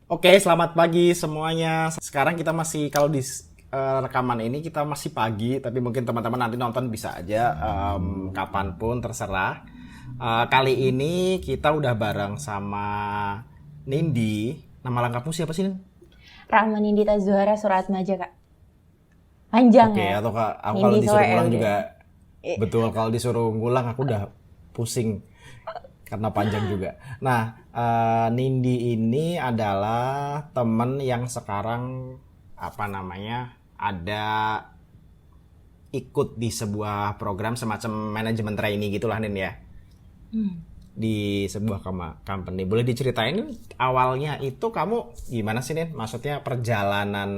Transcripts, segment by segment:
Oke, selamat pagi semuanya. Sekarang kita masih kalau di rekaman ini kita masih pagi, tapi mungkin teman-teman nanti nonton bisa aja kapanpun terserah. Kali ini kita udah bareng sama Nindi. Nama lengkapmu siapa sih, Nin? Rahma Nindita Zuhara Suratmaja, Kak. Panjang Oke, ya. atau aku kalau Nindi disuruh soalnya ngulang udah. juga Eh, betul. Kalau disuruh ngulang aku udah pusing karena panjang juga. Nah, Nindi ini adalah temen yang sekarang apa namanya ada ikut di sebuah program semacam manajemen trainee gitulah Nin ya, di sebuah company. Boleh diceritain Nin, awalnya itu kamu gimana sih Nin? Maksudnya perjalanan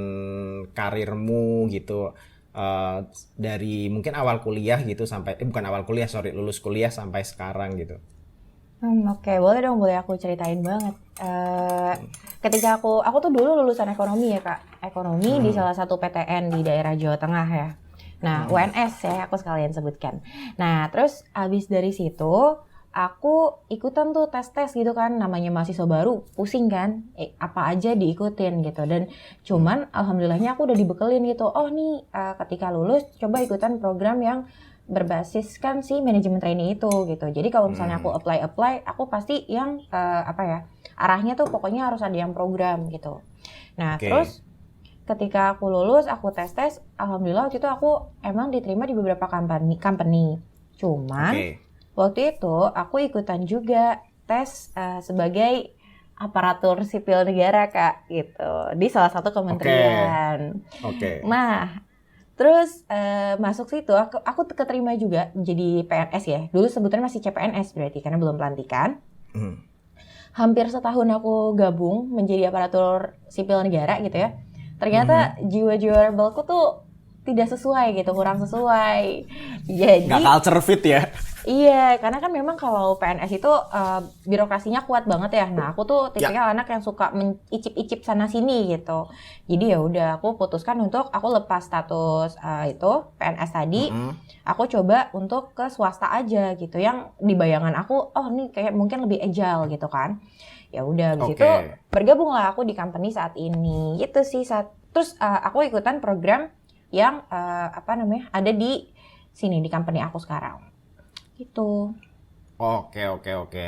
karirmu gitu, eh, dari mungkin awal kuliah gitu sampai bukan awal kuliah, sorry, lulus kuliah sampai sekarang gitu. Oke, boleh dong, boleh aku ceritain banget. Ketika aku tuh dulu lulusan ekonomi ya, Kak. Ekonomi di salah satu PTN di daerah Jawa Tengah ya. Nah, UNS ya, aku sekalian sebutkan. Nah, terus abis dari situ, aku ikutan tuh tes-tes gitu kan, namanya mahasiswa baru, pusing kan, apa aja diikutin gitu. Dan cuman alhamdulillahnya aku udah dibekelin gitu, oh nih ketika lulus coba ikutan program yang berbasiskan si manajemen trainee itu gitu. Jadi kalau misalnya aku apply, aku pasti yang arahnya tuh pokoknya harus ada yang program gitu. Nah, Oke. terus ketika aku lulus, aku tes-tes, alhamdulillah waktu itu aku emang diterima di beberapa company. Cuman Oke. waktu itu aku ikutan juga tes sebagai aparatur sipil negara, Kak, gitu, di salah satu Oke. kementerian. Oke. Nah, terus masuk situ aku keterima juga jadi PNS ya. Dulu sebutannya masih CPNS berarti karena belum pelantikan. Hmm. Hampir setahun aku gabung menjadi aparatur sipil negara gitu ya. Mhm. Ternyata jiwa-jiwa rebelku tuh tidak sesuai gitu, kurang sesuai. Nggak Jadi culture fit ya? iya, karena kan memang kalau PNS itu birokrasinya kuat banget ya. Nah, aku tuh Ya. tipikal anak yang suka mencicip-icip sana sini gitu. Jadi ya udah, aku putuskan untuk aku lepas status itu PNS tadi. Mm-mm. Aku coba untuk ke swasta aja gitu. Yang di bayangan aku, oh nih kayak mungkin lebih agile gitu kan. Ya udah, habis itu Oke. bergabunglah aku di company saat ini. Itu sih terus aku ikutan program yang ada di sini di company aku sekarang. Gitu. Oke, oke, oke.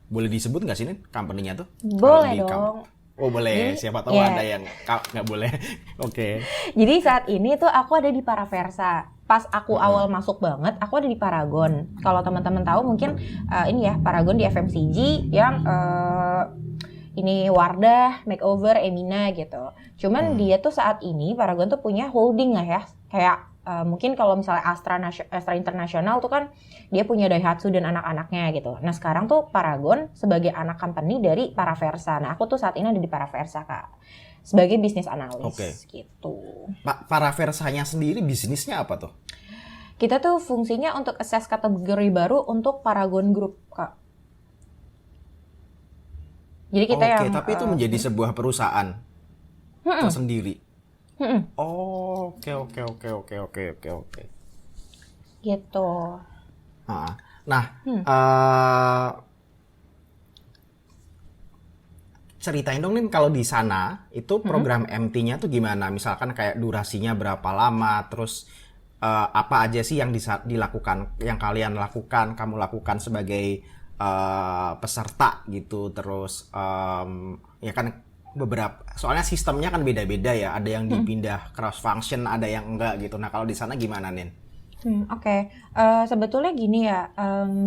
Boleh disebut nggak sih nih company-nya tuh? Kalau Boleh di dong. Oh boleh, Jadi, siapa tahu ada ya. yang nggak boleh. Oke. Jadi saat ini tuh aku ada di Paraversa. Pas aku awal Mm-mm. masuk banget, aku ada di Paragon. Kalau teman-teman tahu mungkin ini ya, Paragon di FMCG yang ini Wardah, Makeover, Emina gitu. Cuman Hmm. dia tuh saat ini Paragon tuh punya holding lah ya. Kayak mungkin kalau misalnya Astra International tuh kan dia punya Daihatsu dan anak-anaknya gitu. Nah sekarang tuh Paragon sebagai anak company dari Paraversa. Nah aku tuh saat ini ada di Paraversa, Kak, sebagai bisnis Oke. analis gitu. Pak, para Versanya sendiri bisnisnya apa tuh? Kita tuh fungsinya untuk assess kategori baru untuk Paragon Group, Kak. Jadi kita Oke, yang tapi itu menjadi sebuah perusahaan tersendiri. mm-mm, Oke, oke, oke, oke, oke, oke, oke. gitu. Ah. Nah, Hmm. ceritain dong nih kalau di sana itu Mm-mm. program MT-nya tuh gimana? Misalkan kayak durasinya berapa lama, terus apa aja sih yang dilakukan, yang kalian lakukan, kamu lakukan sebagai peserta gitu, terus ya kan beberapa, soalnya sistemnya kan beda-beda ya, ada yang dipindah cross function, ada yang enggak gitu. Nah kalau di sana gimana Nin? Oke. Sebetulnya gini ya,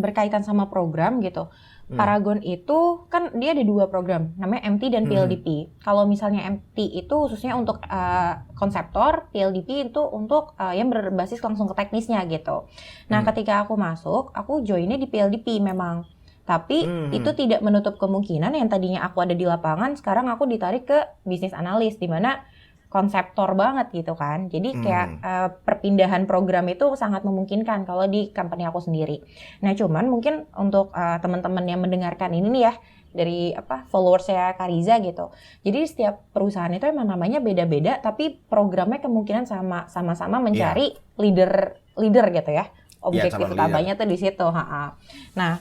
berkaitan sama program gitu. Hmm. Paragon itu kan dia ada dua program, namanya MT dan Hmm. PLDP. Kalau misalnya MT itu khususnya untuk konseptor, PLDP itu untuk yang berbasis langsung ke teknisnya gitu. Nah, Hmm. ketika aku masuk, aku joinnya di PLDP memang. Tapi itu Hmm. tidak menutup kemungkinan yang tadinya aku ada di lapangan, sekarang aku ditarik ke bisnis analis, di mana konseptor banget gitu kan. Jadi kayak Hmm. perpindahan program itu sangat memungkinkan kalau di company aku sendiri. Nah, cuman mungkin untuk teman-teman yang mendengarkan ini nih ya, dari followersnya Kariza gitu. Jadi setiap perusahaan itu emang namanya beda-beda, tapi programnya kemungkinan sama-sama Ya, mencari leader gitu ya. ya Objektif calon leader. utamanya tuh di situ. Nah,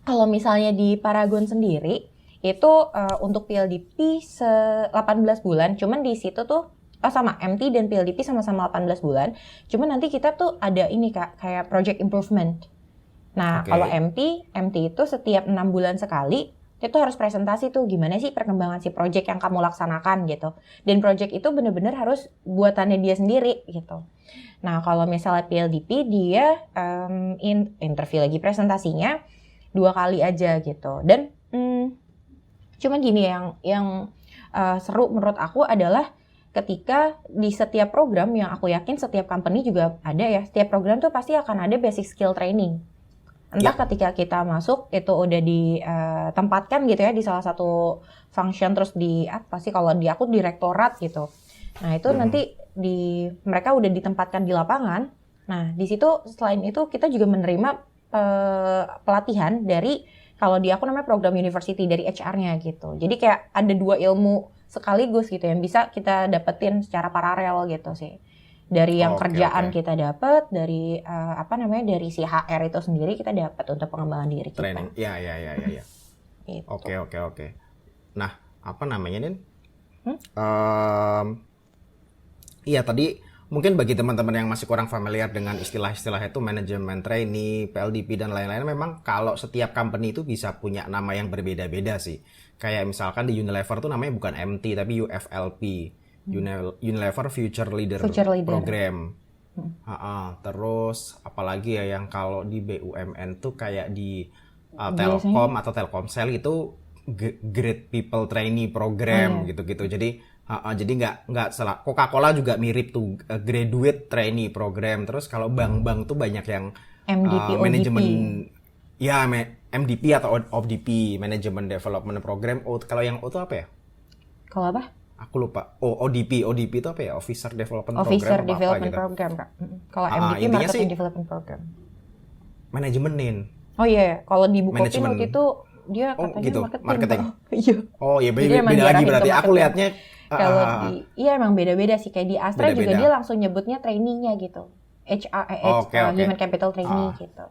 kalau misalnya di Paragon sendiri, itu untuk PLDP 18 bulan, cuman di situ tuh sama MT dan PLDP sama-sama 18 bulan. Cuman nanti kita tuh ada ini Kak, kayak project improvement. Nah, Oke. kalau MT itu setiap 6 bulan sekali itu harus presentasi tuh gimana sih perkembangan si project yang kamu laksanakan gitu. Dan project itu bener-bener harus buatannya dia sendiri gitu. Nah, kalau misalnya PLDP dia interview lagi presentasinya 2 kali aja gitu. Dan cuman gini yang seru menurut aku adalah ketika di setiap program yang aku yakin setiap company juga ada ya, setiap program tuh pasti akan ada basic skill training. Entah ketika kita masuk itu udah ditempatkan gitu ya di salah satu function, terus di apa sih kalau di aku direktorat gitu. Nah itu nanti mereka udah ditempatkan di lapangan. Nah di situ selain itu kita juga menerima pelatihan dari, kalau di aku namanya program university, dari HR-nya gitu. Jadi kayak ada 2 ilmu sekaligus gitu yang bisa kita dapetin secara paralel gitu sih. Dari yang kerjaan kita dapat, dari dari si HR itu sendiri kita dapat untuk pengembangan diri kita. Training. Ya. Gitu. Oke. Nah, apa namanya, Nin? Iya, tadi mungkin bagi teman-teman yang masih kurang familiar dengan istilah-istilah itu, manajemen trainee, PLDP dan lain-lain, memang kalau setiap company itu bisa punya nama yang berbeda-beda sih. Kayak misalkan di Unilever tuh namanya bukan MT tapi UFLP. Unilever Future Leader Program. Terus apalagi ya yang kalau di BUMN tuh kayak di Telkom atau Telkomsel itu Great People Trainee Program gitu-gitu. Jadi nggak salah. Coca-Cola juga mirip tuh, Graduate Trainee Program. Terus kalau bank-bank tuh banyak yang MDP, manajemen ya MDP atau ODP, Management Development Program. Kalau yang O itu apa ya? Kalau apa? Aku lupa. ODP itu apa ya? Officer Development Officer Program. Development Program, Kak. Kalau MDP Marketing Development Program. Manajemenin. Oh iya, kalau di Bukopin waktu itu dia katanya gitu, marketing. Iya. Oh iya, beda lagi berarti. Aku lihatnya kalau iya emang beda-beda sih, kayak di Astra juga dia langsung nyebutnya trainee-nya gitu. Human Capital Trainee gitu.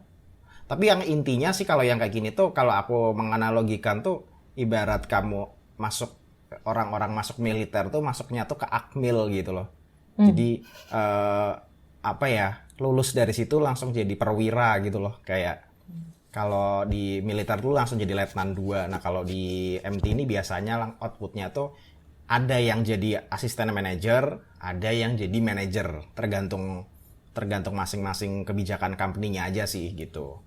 Tapi yang intinya sih kalau yang kayak gini tuh, kalau aku menganalogikan tuh ibarat kamu masuk, orang-orang masuk militer tuh masuknya tuh ke Akmil gitu loh. Jadi lulus dari situ langsung jadi perwira gitu loh. Kayak kalau di militer tuh langsung jadi letnan 2. Nah kalau di MT ini biasanya outputnya tuh ada yang jadi asisten manajer, ada yang jadi manajer, tergantung masing-masing kebijakan company-nya aja sih gitu.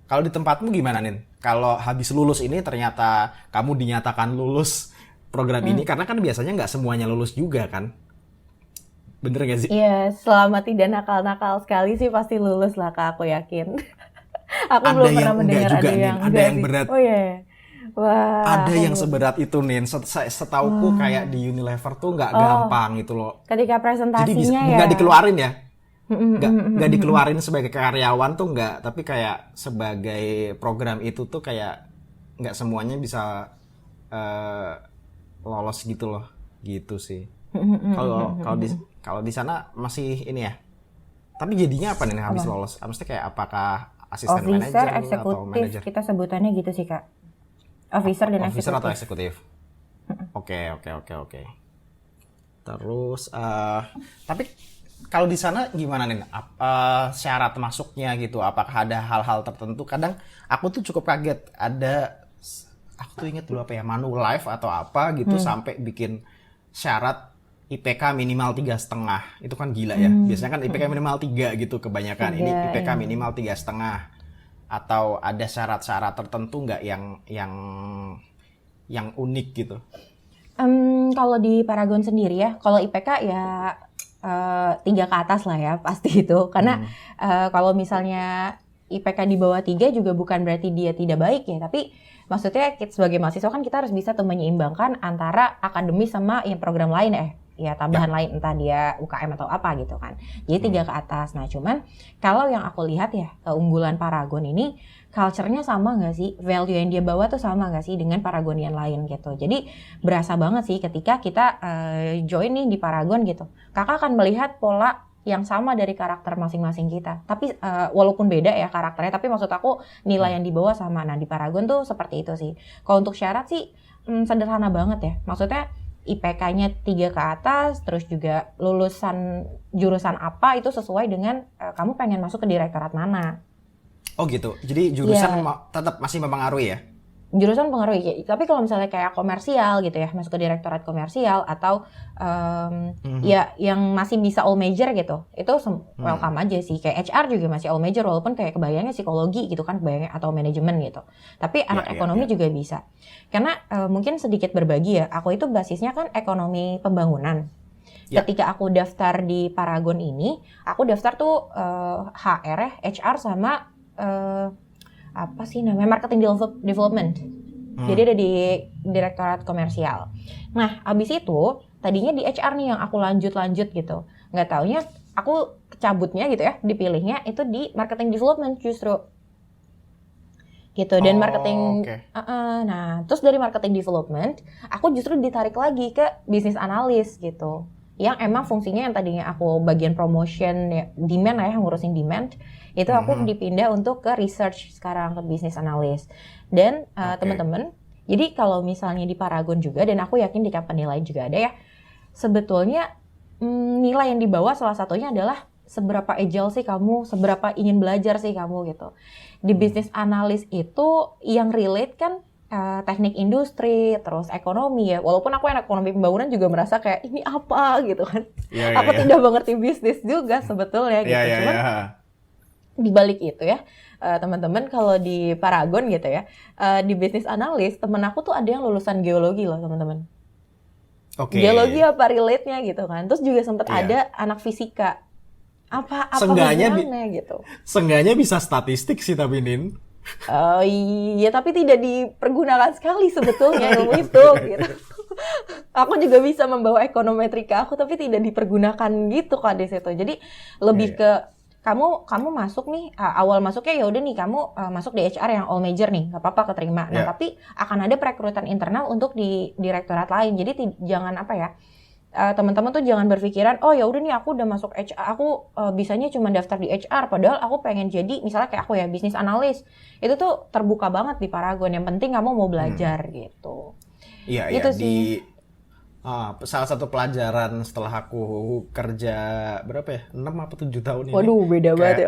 Kalau di tempatmu gimana, Nin? Kalau habis lulus ini ternyata kamu dinyatakan lulus program ini, karena kan biasanya nggak semuanya lulus juga kan? Bener nggak sih? Iya, selama tidak nakal-nakal sekali sih pasti lulus lah Kak, aku yakin. Aku ada belum yang pernah mendengar juga, ada yang sih. berat. Oh iya. Wah. Ada yang seberat itu, Nin. Setauku kayak di Unilever tuh nggak gampang gitu loh. Ketika presentasinya jadi nggak dikeluarin ya. Nggak dikeluarin sebagai karyawan tuh nggak, tapi kayak sebagai program itu tuh kayak nggak semuanya bisa lolos gitu loh, gitu sih. Kalau di sana masih ini ya. Tapi jadinya apa nih habis lolos? Maksudnya kayak apakah asisten manajer atau manajer? Kita sebutannya gitu sih Kak. Officer dan Officer eksekutif. atau eksekutif? Oke. Terus tapi kalau di sana gimana nih? Syarat masuknya gitu? Apakah ada hal-hal tertentu? Kadang aku tuh cukup kaget. Aku tuh inget dulu apa ya, Manulife atau apa gitu, sampai bikin syarat IPK minimal 3,5. Itu kan gila ya. Biasanya kan IPK minimal 3 gitu kebanyakan. Ini IPK minimal 3,5. Atau ada syarat-syarat tertentu nggak yang unik gitu? Kalau di Paragon sendiri ya, kalau IPK ya 3 ke atas lah ya pasti itu. Karena kalau misalnya IPK di bawah 3 juga bukan berarti dia tidak baik ya, tapi maksudnya sebagai mahasiswa kan kita harus bisa tuh menyeimbangkan antara akademis sama yang program lain ya tambahan lain, entah dia UKM atau apa gitu kan. Jadi 3 ke atas. Nah cuman kalau yang aku lihat ya, keunggulan Paragon ini culture-nya sama nggak sih? Value yang dia bawa tuh sama nggak sih dengan Paragonian lain gitu. Jadi berasa banget sih ketika kita join nih di Paragon gitu. Kakak akan melihat pola yang sama dari karakter masing-masing kita. Tapi walaupun beda ya karakternya, tapi maksud aku nilai yang dibawa sama. Nah di Paragon tuh seperti itu sih. Kalau untuk syarat sih sederhana banget ya. Maksudnya IPK-nya 3 ke atas, terus juga lulusan jurusan apa itu sesuai dengan kamu pengen masuk ke direktorat mana. Oh gitu. Jadi jurusan Iya. tetap masih mempengaruhi ya? Jurusan pengaruh, tapi kalau misalnya kayak komersial gitu ya, masuk ke direktorat komersial atau ya yang masih bisa all major gitu, itu welcome aja sih. Kayak HR juga masih all major walaupun kayak kebayangnya psikologi gitu kan, kebayangnya atau manajemen gitu. Tapi anak ekonomi juga bisa. Karena mungkin sedikit berbagi ya, aku itu basisnya kan ekonomi pembangunan. Ketika aku daftar di Paragon ini, aku daftar tuh HR ya, HR sama apa sih namanya, marketing development. Jadi ada di direktorat komersial. Nah, abis itu tadinya di HR nih yang aku lanjut gitu. Nggak taunya aku cabutnya gitu ya, dipilihnya itu di marketing development justru. Gitu, dan marketing nah, terus dari marketing development aku justru ditarik lagi ke business analyst gitu. Yang emang fungsinya yang tadinya aku bagian promotion ya, demand lah ya, ngurusin demand, itu aku dipindah untuk ke research sekarang, ke business analyst. Dan teman-teman, jadi kalau misalnya di Paragon juga, dan aku yakin di company lain juga ada ya, sebetulnya nilai yang dibawa salah satunya adalah seberapa agile sih kamu, seberapa ingin belajar sih kamu gitu. Di business analyst itu yang relate kan teknik industri, terus ekonomi ya. Walaupun aku anak ekonomi pembangunan juga merasa kayak ini apa gitu kan. Aku tidak mengerti bisnis juga sebetulnya gitu. Cuman di balik itu ya, teman-teman kalau di Paragon gitu ya, di business analyst temen aku tuh ada yang lulusan geologi loh teman-teman. Geologi apa relate-nya gitu kan. Terus juga sempat ada anak fisika. Apa hubungannya gitu. Seenggaknya bisa statistik sih tapi Nin. Iya, tapi tidak dipergunakan sekali sebetulnya ilmu itu gitu. Aku juga bisa membawa ekonometrika aku, tapi tidak dipergunakan gitu kan di situ. Jadi lebih ke kamu masuk nih, awal masuknya ya udah nih kamu masuk di HR yang all major nih, nggak apa-apa keterima. Nah tapi akan ada perekrutan internal untuk di direktorat lain. Jadi jangan apa ya, teman-teman tuh jangan berpikiran oh ya udah nih aku udah masuk HR, aku bisanya cuma daftar di HR, padahal aku pengen jadi misalnya kayak aku ya bisnis analis. Itu tuh terbuka banget di Paragon, yang penting kamu mau belajar gitu. Iya gitu iya sih. Salah satu pelajaran setelah aku kerja berapa ya, 6 apa 7 tahun ini. Waduh beda banget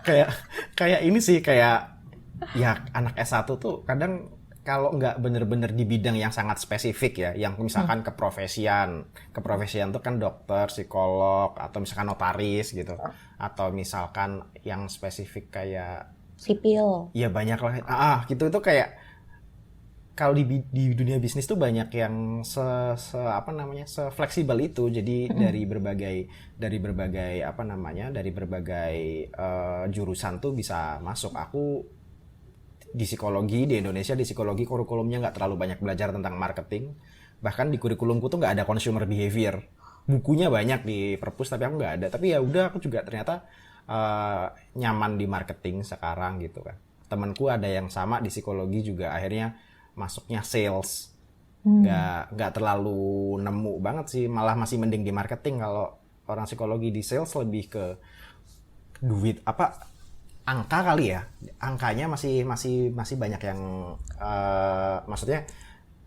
ya. Kayak ini sih, kayak ya anak S1 tuh kadang kalau nggak bener-bener di bidang yang sangat spesifik ya, yang misalkan keprofesian tuh kan dokter, psikolog, atau misalkan notaris gitu, atau misalkan yang spesifik kayak sipil. Ya banyak lah, gitu itu kayak kalau di dunia bisnis tuh banyak yang fleksibel itu, jadi dari berbagai jurusan tuh bisa masuk. Aku di psikologi, di Indonesia di psikologi kurikulumnya nggak terlalu banyak belajar tentang marketing. Bahkan di kurikulumku tuh nggak ada consumer behavior. Bukunya banyak di perpus tapi aku nggak ada. Tapi ya udah, aku juga ternyata nyaman di marketing sekarang gitu kan. Temanku ada yang sama di psikologi juga akhirnya masuknya sales. Nggak terlalu nemu banget sih, malah masih mending di marketing. Kalau orang psikologi di sales lebih ke duit angka kali ya, angkanya masih banyak yang maksudnya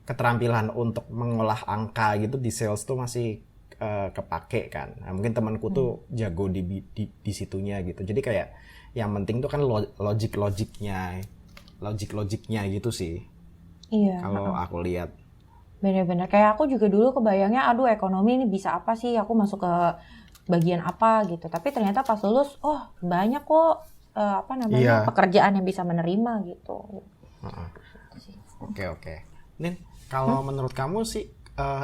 keterampilan untuk mengolah angka gitu di sales tuh masih kepake kan. Nah, mungkin temanku tuh jago di situnya gitu. Jadi kayak yang penting tuh kan logiknya gitu sih. Iya. Kalau aku lihat. Bener-bener kayak aku juga dulu kebayangnya aduh ekonomi ini bisa apa sih, aku masuk ke bagian apa gitu. Tapi ternyata pas lulus banyak kok pekerjaan yang bisa menerima gitu. Oke. Nin, kalau menurut kamu sih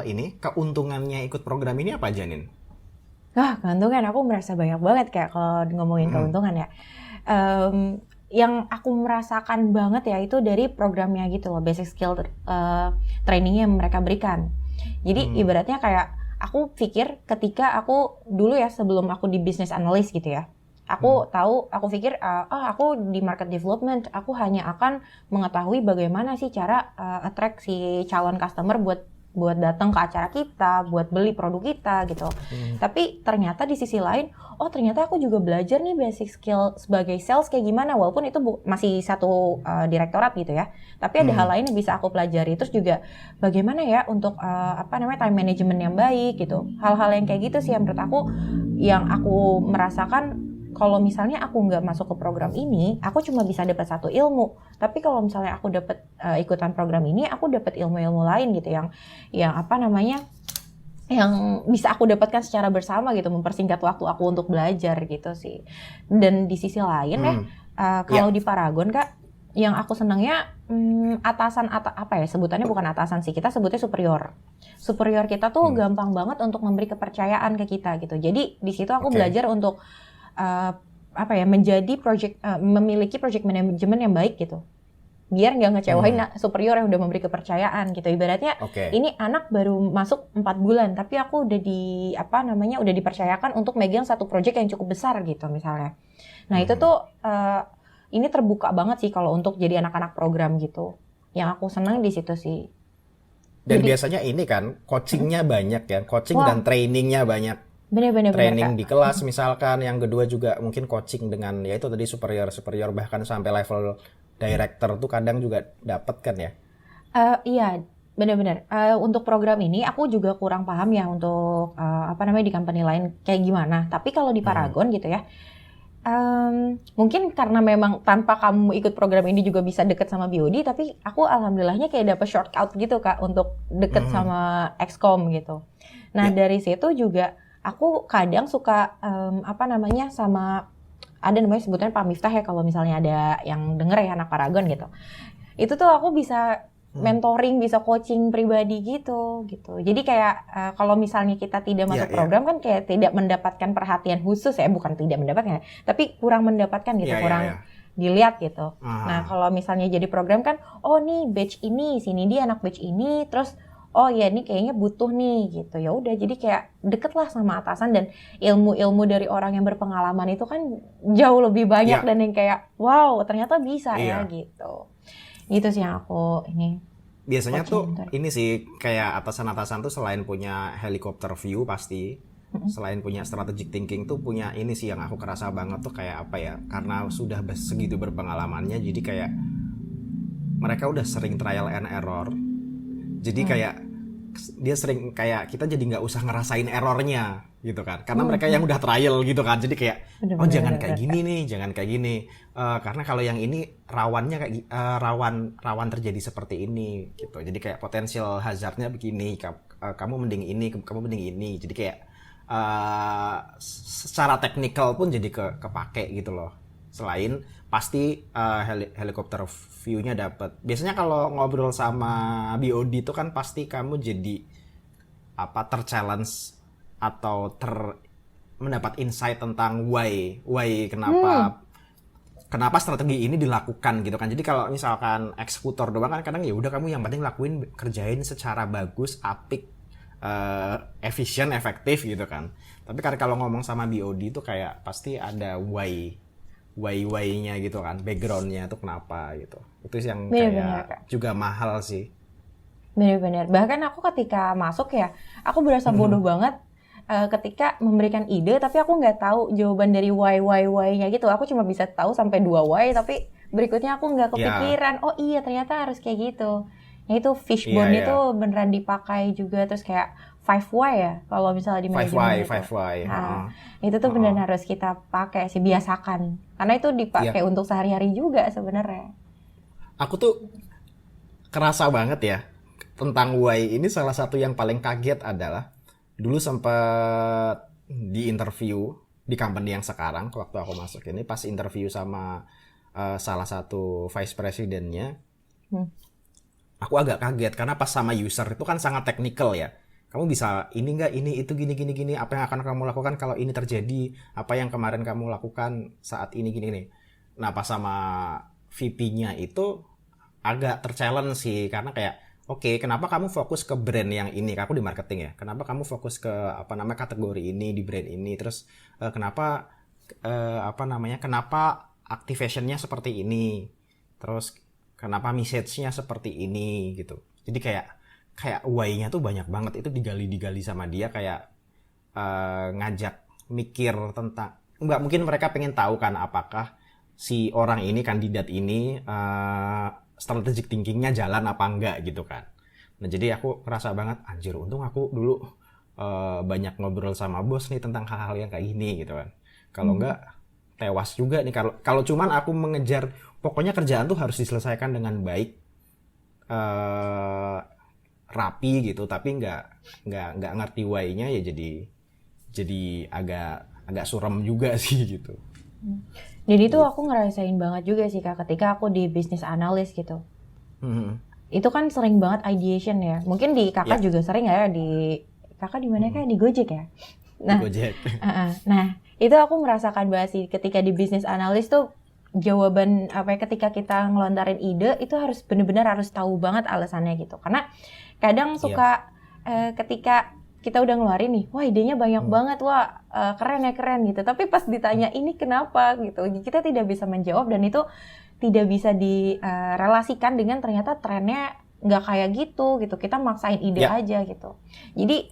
ini keuntungannya ikut program ini apa aja, Nin? Keuntungan aku merasa banyak banget kayak kalau ngomongin keuntungan ya. Yang aku merasakan banget ya itu dari programnya gitu loh, basic skill training yang mereka berikan. Jadi ibaratnya kayak aku pikir ketika aku dulu ya sebelum aku di business analyst gitu ya, aku pikir aku di market development, aku hanya akan mengetahui bagaimana sih cara attract si calon customer buat buat datang ke acara kita, buat beli produk kita gitu. Tapi ternyata di sisi lain, oh ternyata aku juga belajar nih basic skill sebagai sales kayak gimana, walaupun itu masih satu direktorat gitu ya. Tapi ada hal lain yang bisa aku pelajari. Terus juga bagaimana ya untuk time management yang baik gitu. Hal-hal yang kayak gitu sih yang menurut aku, yang aku merasakan kalau misalnya aku nggak masuk ke program ini, aku cuma bisa dapat satu ilmu. Tapi kalau misalnya aku dapat ikutan program ini, aku dapat ilmu-ilmu lain gitu yang yang bisa aku dapatkan secara bersama gitu, mempersingkat waktu aku untuk belajar gitu sih. Dan di sisi lain kalau di Paragon Kak, yang aku senangnya sebutannya bukan atasan sih, kita sebutnya superior. Superior kita tuh gampang banget untuk memberi kepercayaan ke kita gitu. Jadi di situ aku belajar untuk memiliki project management yang baik gitu, biar nggak ngecewain superior yang udah memberi kepercayaan gitu. Ibaratnya ini anak baru masuk 4 bulan tapi aku udah udah dipercayakan untuk megang satu project yang cukup besar gitu misalnya. Nah itu tuh ini terbuka banget sih kalau untuk jadi anak-anak program gitu. Yang aku senang di situ sih. Dan biasanya ini kan coachingnya banyak ya, coaching dan trainingnya banyak. Bener-bener Training di kelas misalkan, yang kedua juga mungkin coaching dengan ya itu tadi superior bahkan sampai level director tuh kadang juga dapat kan ya? Iya, benar-benar. Untuk program ini aku juga kurang paham ya untuk di company lain kayak gimana. Tapi kalau di Paragon gitu ya, mungkin karena memang tanpa kamu ikut program ini juga bisa deket sama BOD, tapi aku alhamdulillahnya kayak dapet shortcut gitu Kak untuk deket sama Excom gitu. Nah dari situ juga aku kadang suka sama ada namanya sebutannya Pak Miftah ya, kalau misalnya ada yang denger ya anak Paragon gitu. Itu tuh aku bisa mentoring, bisa coaching pribadi gitu. Jadi kayak kalau misalnya kita tidak masuk program kan kayak tidak mendapatkan perhatian khusus ya, bukan tidak mendapatkan, tapi kurang mendapatkan gitu, dilihat gitu. Nah, kalau misalnya jadi program kan, oh nih batch ini, sini dia anak batch ini, terus oh ya ini kayaknya butuh nih gitu. Ya udah, jadi kayak deket lah sama atasan, dan ilmu-ilmu dari orang yang berpengalaman itu kan jauh lebih banyak dan yang kayak wow ternyata bisa ya gitu. Gitu sih yang aku ini. Biasanya tuh ini sih kayak atasan-atasan tuh selain punya helicopter view pasti, selain punya strategic thinking tuh punya ini sih yang aku kerasa banget tuh kayak apa ya, karena sudah segitu berpengalamannya jadi kayak mereka udah sering trial and error. Jadi kayak dia sering kayak kita jadi nggak usah ngerasain errornya gitu kan, karena mereka yang udah trial gitu kan, jadi kayak jangan kayak gini, karena kalau yang ini rawannya kayak rawan terjadi seperti ini gitu, jadi kayak potensial hazardnya begini, kamu mending ini, jadi kayak secara teknikal pun jadi kepake gitu loh. Selain pasti helikopter view-nya dapat. Biasanya kalau ngobrol sama BOD itu kan pasti kamu jadi ter-challenge atau mendapat insight tentang why kenapa strategi ini dilakukan gitu kan. Jadi kalau misalkan eksekutor doang kan kadang ya udah kamu yang penting kerjain secara bagus, apik, efisien, efektif gitu kan. Tapi kalau ngomong sama BOD itu kayak pasti ada why-nya gitu kan, background-nya itu kenapa gitu. Itu yang kayak juga mahal sih. Bener-bener. Bahkan aku ketika masuk ya, aku berasa bodoh banget ketika memberikan ide, tapi aku nggak tahu jawaban dari why-nya gitu. Aku cuma bisa tahu sampai 2 why, tapi berikutnya aku nggak kepikiran. Oh iya, ternyata harus kayak gitu. Nah itu fishbone itu beneran dipakai juga, terus kayak 5 why ya kalau misalnya di manajemen itu. 5 why. Nah, itu tuh beneran harus kita pakai sih, biasakan. Karena itu dipakai untuk sehari-hari juga sebenarnya. Aku tuh kerasa banget ya tentang why ini. Salah satu yang paling kaget adalah dulu sempat di interview di company yang sekarang waktu aku masuk ini, pas interview sama salah satu vice presidennya. Aku agak kaget karena pas sama user itu kan sangat teknikal ya. Kamu bisa ini enggak, ini itu gini, apa yang akan kamu lakukan kalau ini terjadi, apa yang kemarin kamu lakukan saat ini gini. Nah pas sama VP-nya itu agak ter-challenge sih, karena kayak oke, kenapa kamu fokus ke brand yang ini? Aku di marketing ya. Kenapa kamu fokus ke kategori ini di brand ini? Terus kenapa activation-nya seperti ini? Terus kenapa message-nya seperti ini gitu. Jadi kayak kayak why-nya tuh banyak banget, itu digali sama dia, kayak ngajak mikir tentang, nggak mungkin mereka pengen tahu kan apakah si orang ini, kandidat ini strategic thinkingnya jalan apa enggak gitu kan. Nah jadi aku ngerasa banget, anjir untung aku dulu banyak ngobrol sama bos nih tentang hal-hal yang kayak gini gitu kan. Kalau enggak tewas juga nih, kalau cuman aku mengejar pokoknya kerjaan tuh harus diselesaikan dengan baik, rapi gitu, tapi nggak ngerti why-nya, ya jadi agak suram juga sih gitu. Jadi itu aku ngerasain banget juga sih Kak ketika aku di business analyst gitu. Itu kan sering banget ideation ya. Mungkin di Kakak juga sering ya, di Kakak di mana Kak? Di Gojek ya? Nah, di Gojek. Nah, itu aku merasakan banget sih ketika di business analyst tuh jawaban ketika kita ngelontarin ide itu harus benar-benar harus tahu banget alasannya gitu. Karena kadang suka ketika kita udah ngeluarin nih, wah idenya banyak banget, wah keren gitu. Tapi pas ditanya ini kenapa gitu, kita tidak bisa menjawab dan itu tidak bisa direlasikan dengan ternyata trennya nggak kayak gitu. Kita maksain ide aja gitu. Jadi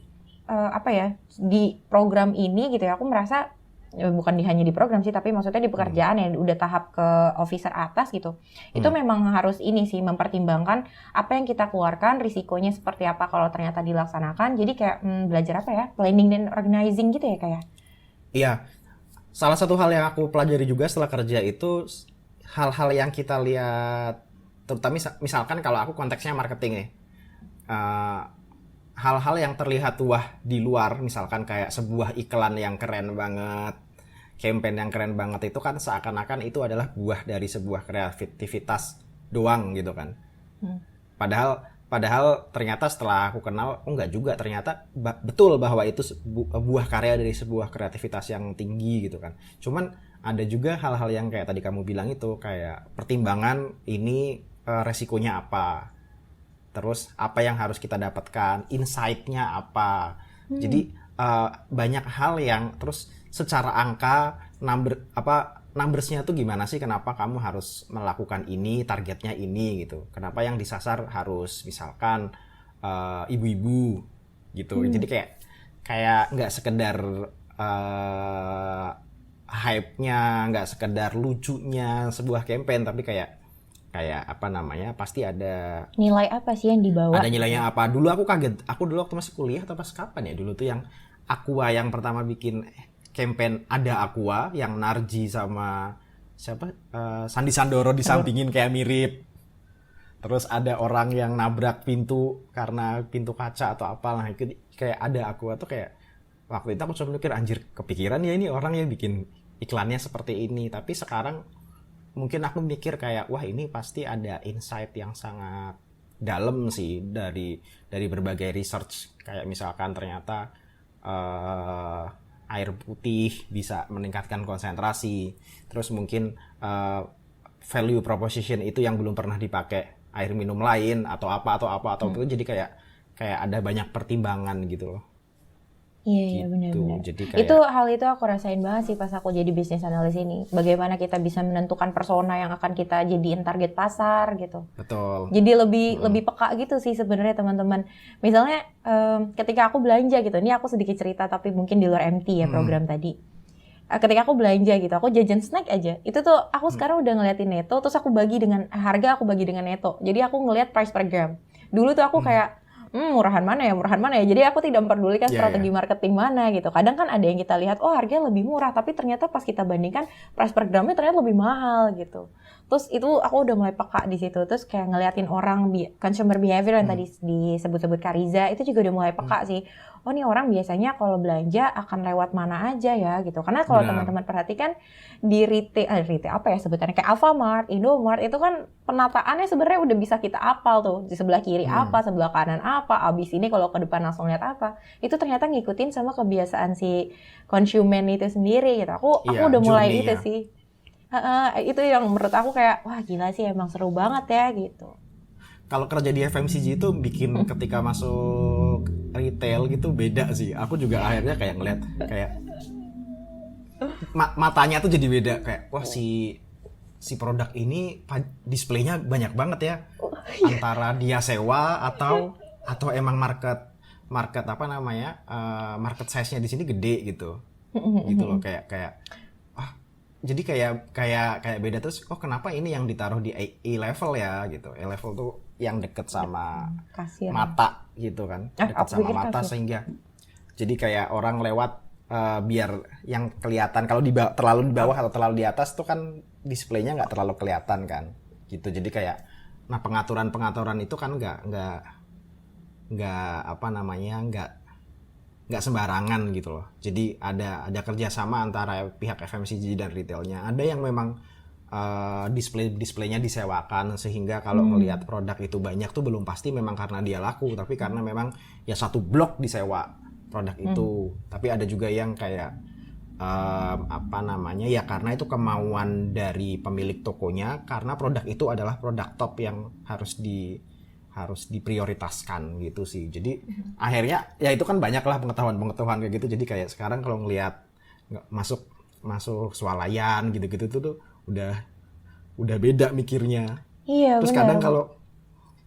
di program ini gitu ya, aku merasa bukan hanya di program sih, tapi maksudnya di pekerjaan yang udah tahap ke officer atas gitu, itu memang harus ini sih mempertimbangkan apa yang kita keluarkan, risikonya seperti apa kalau ternyata dilaksanakan. Jadi kayak belajar planning dan organizing gitu ya kayak. Iya, salah satu hal yang aku pelajari juga setelah kerja itu hal-hal yang kita lihat, terutama misalkan kalau aku konteksnya marketing nih, hal-hal yang terlihat wah di luar, misalkan kayak sebuah iklan yang keren banget, campaign yang keren banget, itu kan seakan-akan itu adalah buah dari sebuah kreativitas doang gitu kan. Padahal ternyata setelah aku kenal, enggak juga, ternyata betul bahwa itu buah karya dari sebuah kreativitas yang tinggi gitu kan. Cuman ada juga hal-hal yang kayak tadi kamu bilang itu, kayak pertimbangan ini resikonya apa, terus apa yang harus kita dapatkan, insight-nya apa. Jadi banyak hal yang terus secara angka, numbers-nya tuh gimana sih, kenapa kamu harus melakukan ini, targetnya ini gitu. Kenapa yang disasar harus misalkan ibu-ibu gitu. Jadi kayak nggak sekedar hype-nya, nggak sekedar lucunya sebuah campaign, tapi kayak pasti ada nilai apa sih yang dibawa. Ada nilainya apa. Dulu aku kaget, aku dulu waktu masih kuliah atau pas kapan ya, dulu tuh yang Aqua yang pertama bikin campaign, ada Aqua yang Narji sama siapa, Sandi Sandoro disampingin kayak mirip. Terus ada orang yang nabrak pintu karena pintu kaca atau apalah, itu kayak ada Aqua tuh. Kayak waktu itu aku cuma mikir, anjir kepikiran ya ini orang yang bikin iklannya seperti ini. Tapi sekarang mungkin aku mikir kayak, wah ini pasti ada insight yang sangat dalam sih dari berbagai research. Kayak misalkan ternyata air putih bisa meningkatkan konsentrasi. Terus mungkin value proposition itu yang belum pernah dipakai air minum lain atau apa itu. Jadi kayak ada banyak pertimbangan gitu loh. Iya, gitu. benar-benar. Jadi kayak, itu aku rasain banget sih pas aku jadi business analyst ini. Bagaimana kita bisa menentukan persona yang akan kita jadiin target pasar gitu. betul. Jadi lebih peka gitu sih sebenarnya teman-teman. Misalnya ketika aku belanja gitu, ini aku sedikit cerita tapi mungkin di luar MT ya program tadi. Ketika aku belanja gitu, aku jajan snack aja. Itu tuh aku sekarang udah ngeliatin neto, terus aku bagi dengan harga, aku bagi dengan neto. Jadi aku ngeliat price per gram. Dulu tuh aku kayak murahan mana ya. Jadi aku tidak memperdulikan strategi marketing mana gitu. Kadang kan ada yang kita lihat, oh harganya lebih murah, tapi ternyata pas kita bandingkan price per gramnya ternyata lebih mahal gitu. Terus itu aku udah mulai peka di situ. Terus kayak ngeliatin orang consumer behavior yang tadi disebut-sebut Kak Riza, itu juga udah mulai peka sih. Oh nih orang biasanya kalau belanja akan lewat mana aja ya gitu. Karena kalau teman-teman perhatikan di retail apa ya sebutannya, kayak Alfamart, Indomart, itu kan penataannya sebenarnya udah bisa kita apal tuh. Di sebelah kiri apa, sebelah kanan apa, abis ini kalau ke depan langsung lihat apa. Itu ternyata ngikutin sama kebiasaan si konsumen itu sendiri gitu. Aku udah mulai itu sih. Itu yang menurut aku kayak, wah gila sih, emang seru banget ya gitu. Kalau kerja di FMCG itu bikin ketika masuk retail gitu beda sih. Aku juga akhirnya kayak ngeliat kayak matanya tuh jadi beda, kayak wah si produk ini displaynya banyak banget ya. Antara dia sewa atau atau emang market market apa namanya market size-nya di sini gede gitu gitu loh kayak kayak jadi kayak beda terus kenapa ini yang ditaruh di A level ya gitu. A level tuh yang deket sama Kasir. mata gitu kan, deket aku sama pikir mata kasir. sehingga jadi kayak orang lewat biar yang kelihatan kalau terlalu di bawah atau terlalu di atas tuh kan displaynya nggak terlalu kelihatan kan gitu. Jadi kayak nah pengaturan itu kan nggak apa namanya nggak sembarangan gitu loh. Jadi ada kerjasama antara pihak FMCG dan retailnya. Ada yang memang displaynya disewakan sehingga kalau ngelihat produk itu banyak tuh belum pasti memang karena dia laku, tapi karena memang ya satu blok disewa produk itu. Tapi ada juga yang kayak apa namanya ya karena itu kemauan dari pemilik tokonya karena produk itu adalah produk top yang harus diprioritaskan gitu sih. Jadi akhirnya ya itu kan banyak lah pengetahuan kayak gitu. Jadi kayak sekarang kalau ngelihat masuk swalayan gitu-gitu tuh udah beda mikirnya. Iya Terus benar. kadang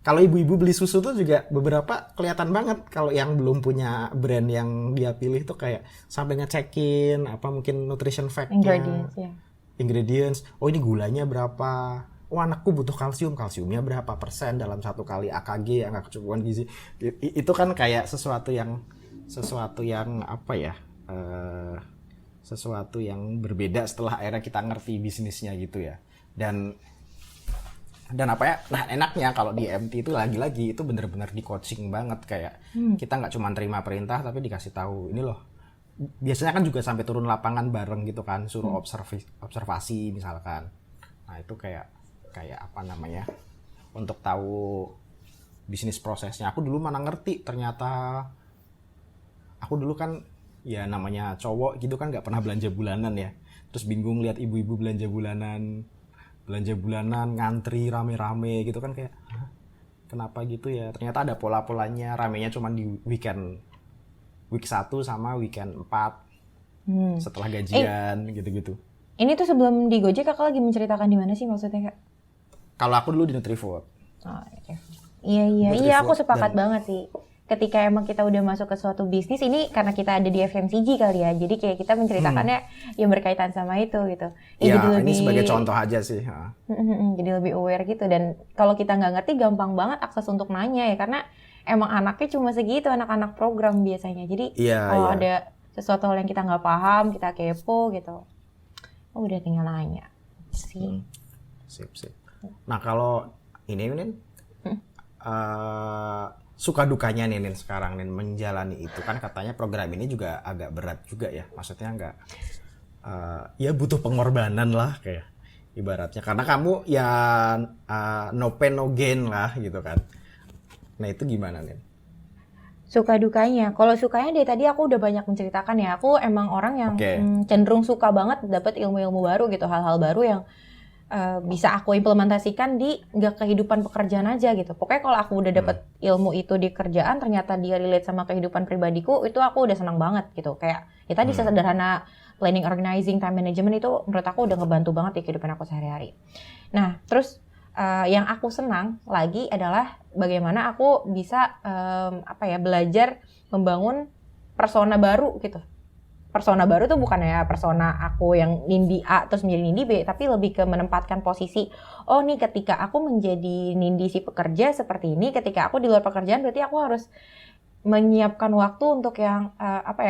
kalau ibu-ibu beli susu tuh juga beberapa kelihatan banget kalau yang belum punya brand yang dia pilih tuh kayak sampai ngecekin apa mungkin nutrition fact-nya, Ingredients ya. ingredients. Oh ini gulanya berapa? Oh anakku butuh kalsiumnya berapa persen dalam satu kali AKG yang nggak kecukupan gizi. Itu kan kayak sesuatu yang apa ya? Sesuatu yang berbeda setelah akhirnya kita ngerti bisnisnya gitu ya. Dan apa ya? Nah enaknya kalau di MT itu lagi-lagi itu bener-bener di coaching banget kayak kita nggak cuma terima perintah tapi dikasih tahu ini loh. Biasanya kan juga sampai turun lapangan bareng gitu kan, suruh observasi misalkan. Nah itu kayak apa namanya untuk tahu bisnis prosesnya. Aku dulu mana ngerti ternyata aku dulu kan ya namanya cowok gitu kan nggak pernah belanja bulanan ya. Terus bingung lihat ibu-ibu belanja bulanan ngantri rame-rame gitu kan kayak kenapa gitu ya. Ternyata ada pola-polanya, ramenya cuma di week 1 sama weekend 4 setelah gajian gitu-gitu. Ini tuh sebelum di Gojek kakak lagi menceritakan di mana sih maksudnya kak? Kalau aku dulu di Nutrifood. Oh, iya, Nutrifood aku sepakat dan- banget sih. Ketika emang kita udah masuk ke suatu bisnis ini karena kita ada di FMCG kali ya, jadi kayak kita menceritakannya yang berkaitan sama itu gitu. Ya, Jadi ini sebagai contoh aja sih. jadi lebih aware gitu. Dan kalau kita nggak ngerti gampang banget akses untuk nanya ya karena emang anaknya cuma segitu anak-anak program biasanya. Jadi Iya, kalau iya. ada sesuatu hal yang kita nggak paham, kita kepo gitu, udah tinggal nanya sih. Sip. Nah kalau ini Nin, suka dukanya nih Nin sekarang Nin menjalani itu kan katanya program ini juga agak berat juga ya, maksudnya nggak ya butuh pengorbanan lah kayak ibaratnya karena kamu ya no pain no gain lah gitu kan. Nah itu gimana Nin? Suka dukanya, kalau sukanya dari tadi aku udah banyak menceritakan ya. Aku emang orang yang Oke. cenderung suka banget dapat ilmu-ilmu baru gitu, hal-hal baru yang bisa aku implementasikan di nggak kehidupan pekerjaan aja gitu. Pokoknya kalau aku udah dapat ilmu itu di kerjaan, ternyata dia relate sama kehidupan pribadiku, itu aku udah senang banget gitu. Kayak ya tadi sesederhana planning, organizing, time management itu menurut aku udah ngebantu banget di kehidupan aku sehari-hari. Nah, terus yang aku senang lagi adalah bagaimana aku bisa belajar membangun persona baru gitu. Persona baru tuh bukan ya persona aku yang Nindi A terus menjadi Nindi B, tapi lebih ke menempatkan posisi, oh nih ketika aku menjadi Nindi si pekerja seperti ini, ketika aku di luar pekerjaan berarti aku harus menyiapkan waktu untuk yang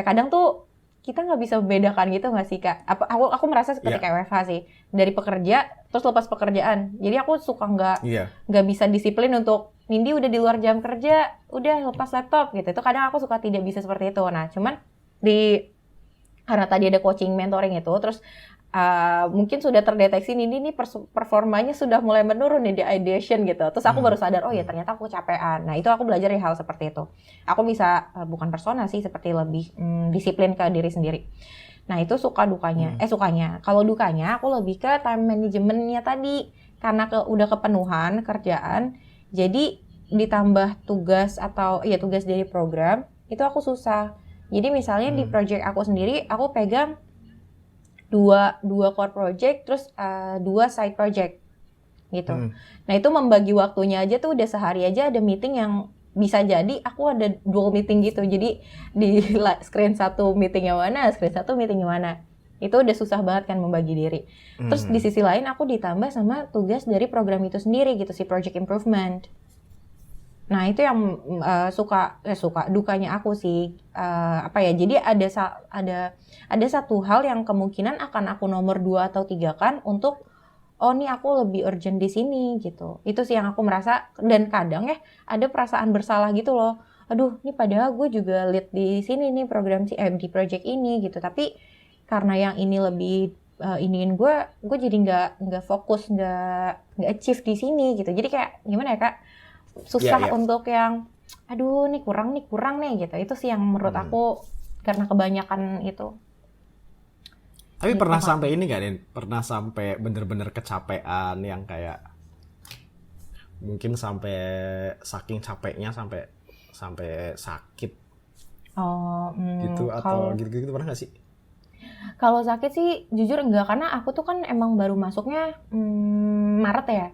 kadang tuh kita nggak bisa membedakan gitu nggak sih kak? Aku merasa seperti kayak WFH sih, dari pekerja terus lepas pekerjaan, jadi aku suka nggak bisa disiplin untuk Nindi udah di luar jam kerja, udah lepas laptop gitu. Itu kadang aku suka tidak bisa seperti itu. Nah cuman karena tadi ada coaching mentoring itu, terus mungkin sudah terdeteksi ini performanya sudah mulai menurun nih di ideation gitu. Terus aku baru sadar, oh ya ternyata aku kecapean. Nah itu aku belajar hal seperti itu. Aku bisa, bukan persona sih, seperti lebih disiplin ke diri sendiri. Nah itu sukanya. Kalau dukanya aku lebih ke time managementnya tadi. Karena udah kepenuhan kerjaan, jadi ditambah tugas tugas dari program, itu aku susah. Jadi misalnya di project aku sendiri, aku pegang dua core project, terus 2 side project gitu. Nah itu membagi waktunya aja tuh udah sehari aja ada meeting yang bisa jadi aku ada dual meeting gitu. Jadi di screen satu meetingnya mana, screen satu meetingnya mana. Itu udah susah banget kan membagi diri. Terus di sisi lain aku ditambah sama tugas dari program itu sendiri gitu, si project improvement. Nah itu yang suka dukanya aku sih. Apa ya, jadi ada satu hal yang kemungkinan akan aku nomor 2 atau 3 kan untuk oh nih aku lebih urgent di sini gitu. Itu sih yang aku merasa, dan kadang ya ada perasaan bersalah gitu loh. Aduh, ini padahal gue juga lead di sini nih program di project ini gitu. Tapi karena yang ini lebih iniin gue jadi nggak fokus, nggak achieve di sini gitu. Jadi kayak gimana ya Kak? Susah untuk yang aduh nih kurang nih gitu. Itu sih yang menurut aku karena kebanyakan itu. Tapi Gitu, pernah Kak. sampai ini gak, Nin? Pernah sampai bener-bener kecapean yang kayak mungkin sampai saking capeknya sampai sakit Oh, gitu, atau gitu-gitu pernah gak sih? kalau sakit sih jujur enggak, karena aku tuh kan emang baru masuknya Maret ya.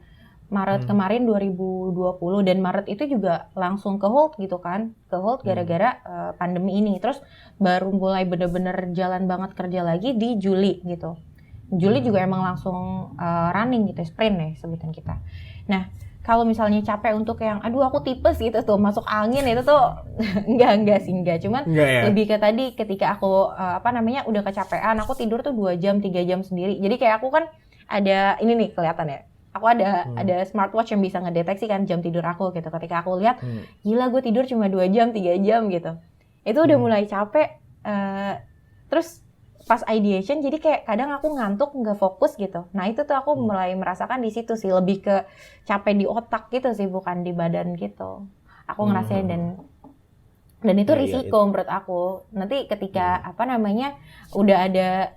Maret kemarin 2020, dan Maret itu juga langsung ke hold gitu kan. Ke hold gara-gara pandemi ini. Terus baru mulai bener-bener jalan banget kerja lagi di Juli gitu. Juli juga emang langsung running gitu, sprint ya sebutan kita. Nah, kalau misalnya capek untuk yang aduh aku tipes gitu tuh, masuk angin itu tuh enggak sih, cuman Enggak ya? lebih ke tadi ketika aku udah kecapean, aku tidur tuh 2 jam 3 jam sendiri. Jadi kayak aku kan ada ini nih kelihatan ya. Aku ada smartwatch yang bisa ngedeteksi kan jam tidur aku gitu. Ketika aku lihat gila gue tidur cuma 2 jam 3 jam gitu. Itu udah mulai capek. Terus pas ideation jadi kayak kadang aku ngantuk, nggak fokus gitu. Nah itu tuh aku mulai merasakan di situ sih, lebih ke capek di otak gitu sih, bukan di badan gitu. Aku ngerasain dan itu risiko menurut aku. Nanti ketika udah ada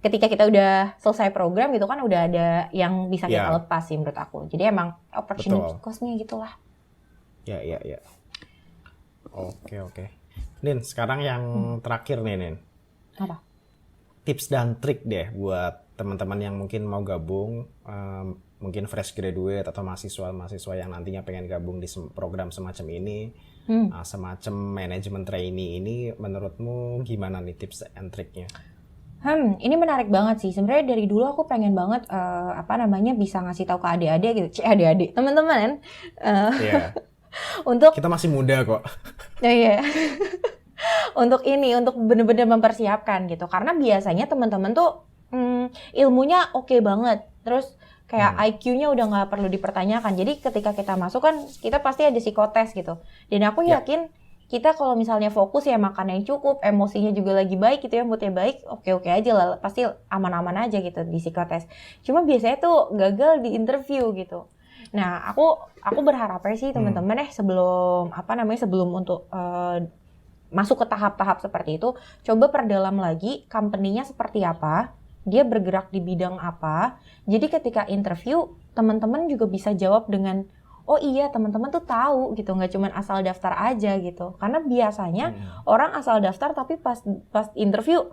ketika kita udah selesai program gitu kan, udah ada yang bisa kita lepas sih menurut aku. Jadi emang opportunity cost-nya gitulah. Ya. Oke. Nin, sekarang yang terakhir nih, Nin. Apa? Tips dan trik deh buat teman-teman yang mungkin mau gabung, mungkin fresh graduate atau mahasiswa yang nantinya pengen gabung di program semacam ini, semacam manajemen trainee ini, menurutmu gimana nih tips and triknya? Ini menarik banget sih. Sebenarnya dari dulu aku pengen banget bisa ngasih tahu ke adik-adik gitu, adik-adik, teman-teman. Untuk kita masih muda kok. Iya. Untuk benar-benar mempersiapkan gitu. Karena biasanya teman-teman tuh ilmunya oke banget. Terus kayak IQ-nya udah nggak perlu dipertanyakan. Jadi ketika kita masuk kan kita pasti ada psikotes gitu. Dan aku yakin kita kalau misalnya fokus ya makan yang cukup, emosinya juga lagi baik gitu ya, moodnya baik, oke-oke aja lah, pasti aman-aman aja gitu di psikotes. Cuma biasanya tuh gagal di interview gitu. Nah, aku berharapnya sih teman-teman sebelum untuk masuk ke tahap-tahap seperti itu, coba perdalam lagi company-nya seperti apa, dia bergerak di bidang apa. Jadi ketika interview, teman-teman juga bisa jawab dengan oh iya, teman-teman tuh tahu gitu, nggak cuma asal daftar aja gitu. Karena biasanya orang asal daftar tapi pas interview,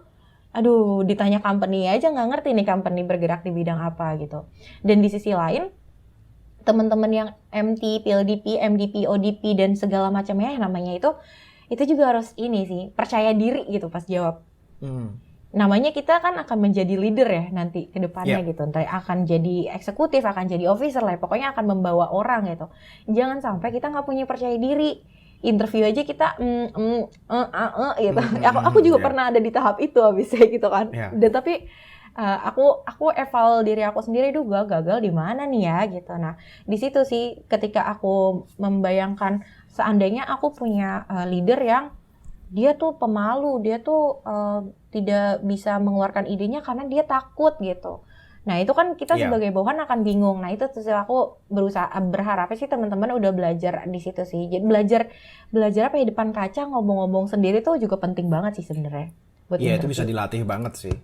aduh ditanya company aja nggak ngerti nih company bergerak di bidang apa gitu. Dan di sisi lain, teman-teman yang MT, PLDP, MDP, ODP dan segala macamnya namanya itu juga harus ini sih, percaya diri gitu pas jawab. Namanya kita kan akan menjadi leader ya nanti ke depannya gitu. Entah akan jadi eksekutif, akan jadi officer lah, pokoknya akan membawa orang gitu. Jangan sampai kita nggak punya percaya diri. Interview aja kita gitu. Aku juga pernah ada di tahap itu habisnya gitu kan. Dan tapi aku eval diri aku sendiri juga gagal di mana nih ya gitu. Nah di situ sih ketika aku membayangkan seandainya aku punya leader yang dia tuh pemalu, dia tuh tidak bisa mengeluarkan idenya karena dia takut gitu. Nah itu kan kita sebagai bawahan akan bingung. Nah itu tuh aku berharap sih teman-teman udah belajar di situ sih. Jadi belajar apa ya, depan kaca ngomong-ngomong sendiri tuh juga penting banget sih sebenarnya. Iya itu bisa dilatih banget sih.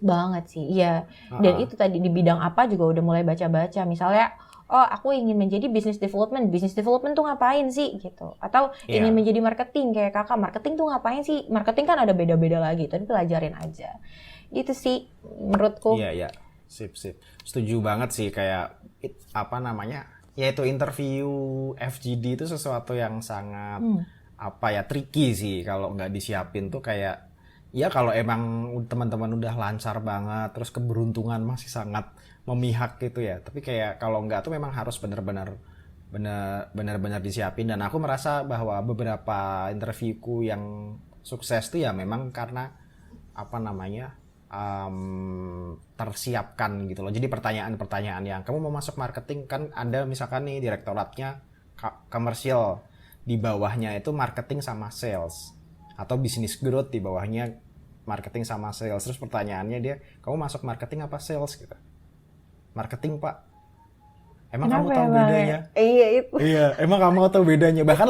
Banget sih, iya. Dan itu tadi di bidang apa juga udah mulai baca-baca. Misalnya, oh aku ingin menjadi business development tuh ngapain sih gitu. Atau ingin menjadi marketing kayak kakak, marketing tuh ngapain sih? Marketing kan ada beda-beda lagi, tapi pelajarin aja. Itu sih menurutku. Iya. Sip. Setuju banget sih, kayak yaitu interview FGD itu sesuatu yang sangat tricky sih kalau nggak disiapin tuh. Kayak ya kalau emang teman-teman udah lancar banget, terus keberuntungan masih sangat memihak gitu ya. Tapi kayak kalau nggak tuh memang harus benar-benar disiapin. Dan aku merasa bahwa beberapa interviewku yang sukses tuh ya memang karena tersiapkan gitu loh. Jadi pertanyaan-pertanyaan yang kamu mau masuk marketing, kan Anda misalkan nih direktoratnya komersial, di bawahnya itu marketing sama sales, atau business growth di bawahnya marketing sama sales. Terus pertanyaannya dia, kamu masuk marketing apa sales gitu? Marketing, Pak. Emang Kenapa kamu tahu ya, bedanya? Iya itu. Iya, emang kamu tahu bedanya? Bahkan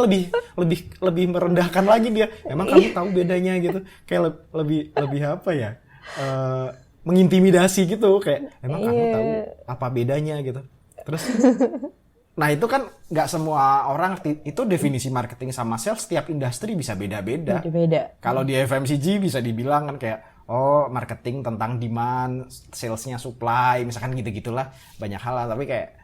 lebih merendahkan lagi dia. Emang kamu tahu bedanya gitu? Kayak lebih apa ya? Mengintimidasi gitu, kayak emang kamu tahu apa bedanya gitu. Terus nah itu kan nggak semua orang, itu definisi marketing sama sales setiap industri bisa beda-beda. Beda-beda. Kalau di FMCG bisa dibilang kan kayak marketing tentang demand, salesnya supply, misalkan gitu-gitulah banyak hal lah. Tapi kayak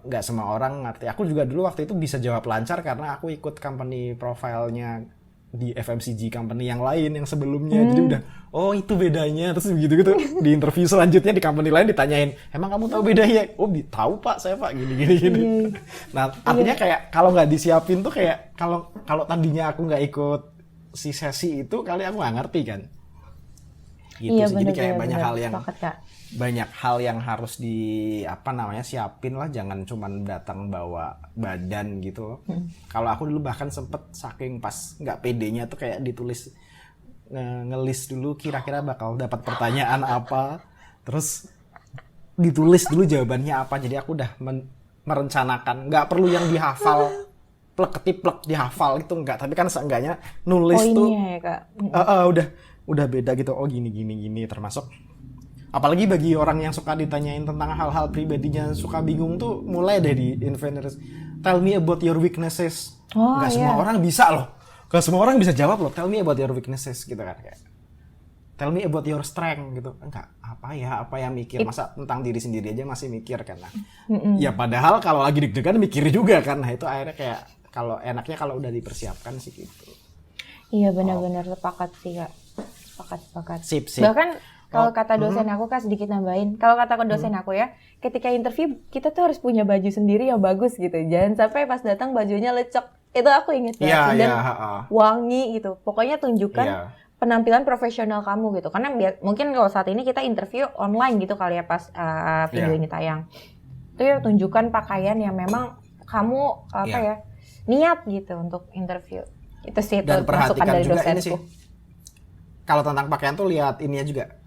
nggak semua orang ngerti. Aku juga dulu waktu itu bisa jawab lancar karena aku ikut company profile-nya di FMCG company yang lain yang sebelumnya. Jadi udah, itu bedanya. Terus begitu-gitu di interview selanjutnya di company lain ditanyain, emang kamu tahu bedanya? Oh, tahu Pak, saya Pak, gini. Nah, artinya kayak kalau nggak disiapin tuh kayak kalau tadinya aku nggak ikut si sesi itu, kali aku nggak ngerti kan. Gitu Iya, sih. Jadi kayak banyak hal yang harus siapin lah. Jangan cuman datang bawa badan gitu loh. Kalau aku dulu bahkan sempet saking pas nggak pedenya tuh kayak ditulis, ngelis dulu kira-kira bakal dapat pertanyaan apa, terus ditulis dulu jawabannya apa. Jadi aku udah merencanakan, nggak perlu yang dihafal plek-ketiplek dihafal itu enggak, tapi kan seenggaknya nulis tuh ya, Kak. udah beda gitu. Oh gini, termasuk apalagi bagi orang yang suka ditanyain tentang hal-hal pribadinya, suka bingung tuh, mulai deh di inventors. Tell me about your weaknesses. Nggak semua orang bisa loh. Nggak semua orang bisa jawab loh. Tell me about your weaknesses gitu kan. Kayak, tell me about your strength gitu. Enggak, apa yang mikir. Masa tentang diri sendiri aja masih mikir kan. Nah, ya padahal kalau lagi deg-degan mikir juga kan. Nah itu akhirnya kayak, kalau enaknya kalau udah dipersiapkan sih gitu. Iya benar-benar sepakat sih Kak. Sepakat. Sip. Bahkan kalau kata dosen aku, Kak, sedikit nambahin. Kalau kata dosen aku ya, ketika interview kita tuh harus punya baju sendiri yang bagus gitu. Jangan sampai pas datang bajunya lecek. Itu aku inget banget. Dan wangi gitu. Pokoknya tunjukkan penampilan profesional kamu gitu. Karena mungkin kalau saat ini kita interview online gitu kali ya pas video ini tayang. Itu ya tunjukkan pakaian yang memang kamu niat gitu untuk interview. Itu sih dan masukan dari dosenku. Kalau tentang pakaian tuh lihat ininya juga,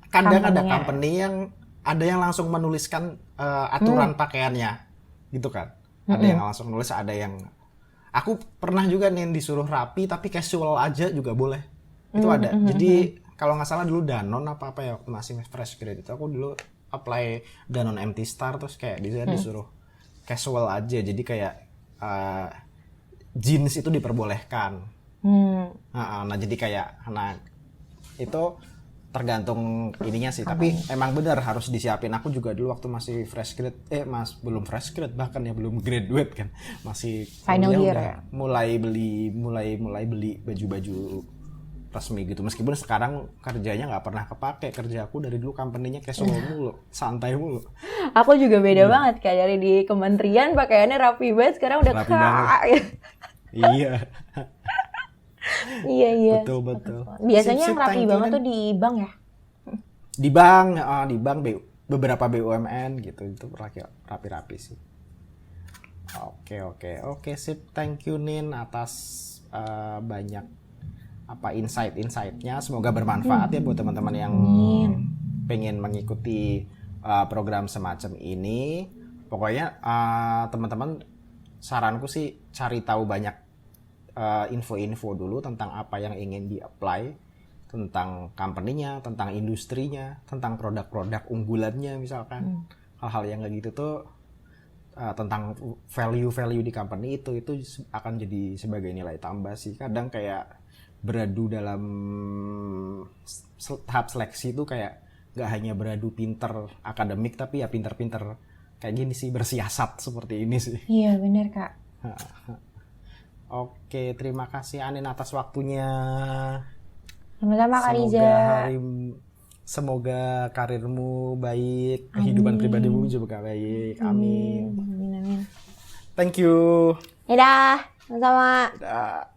kadang ada company yang ada yang langsung menuliskan aturan pakaiannya gitu kan. Ada yang langsung nulis, ada yang aku pernah juga nih disuruh rapi tapi casual aja juga boleh. Itu ada. Jadi kalau nggak salah dulu Danone apa ya, waktu masih fresh grade itu aku dulu apply Danone MT Star, terus kayak disuruh casual aja. Jadi kayak jeans itu diperbolehkan. Nah jadi kayak itu tergantung ininya sih. Tapi emang benar harus disiapin. Aku juga dulu waktu masih fresh grade, belum fresh grade bahkan ya, belum graduate kan, masih final year udah mulai beli baju-baju resmi gitu. Meskipun sekarang kerjanya nggak pernah kepake. Kerja aku dari dulu company-nya casual mulu, santai mulu. Aku juga beda banget Kak, dari di kementerian pakaiannya rapi banget, sekarang udah rapi banget. Iya. Iya. Betul. Biasanya yang rapi banget tuh di bank ya? Di bank beberapa BUMN gitu, itu rapi-rapi sih. Oke, sip. Thank you Nin atas banyak insight-insightnya. Semoga bermanfaat ya buat teman-teman yang pengen mengikuti program semacam ini. Pokoknya teman-teman, saranku sih cari tahu banyak info-info dulu tentang apa yang ingin di-apply, tentang company-nya, tentang industrinya, tentang produk-produk unggulannya misalkan. Hal-hal yang kayak gitu tuh, tentang value-value di company itu akan jadi sebagai nilai tambah sih. Kadang kayak beradu dalam tahap seleksi itu kayak gak hanya beradu pinter akademik, tapi ya pinter-pinter kayak gini sih, bersiasat seperti ini sih. Iya bener Kak. Oke, terima kasih Anin atas waktunya. Sama-sama Kak Riza. Semoga karirmu baik, kehidupan pribadimu juga baik. Amin. Amin. Thank you. Dadah, sama-sama. Dadah.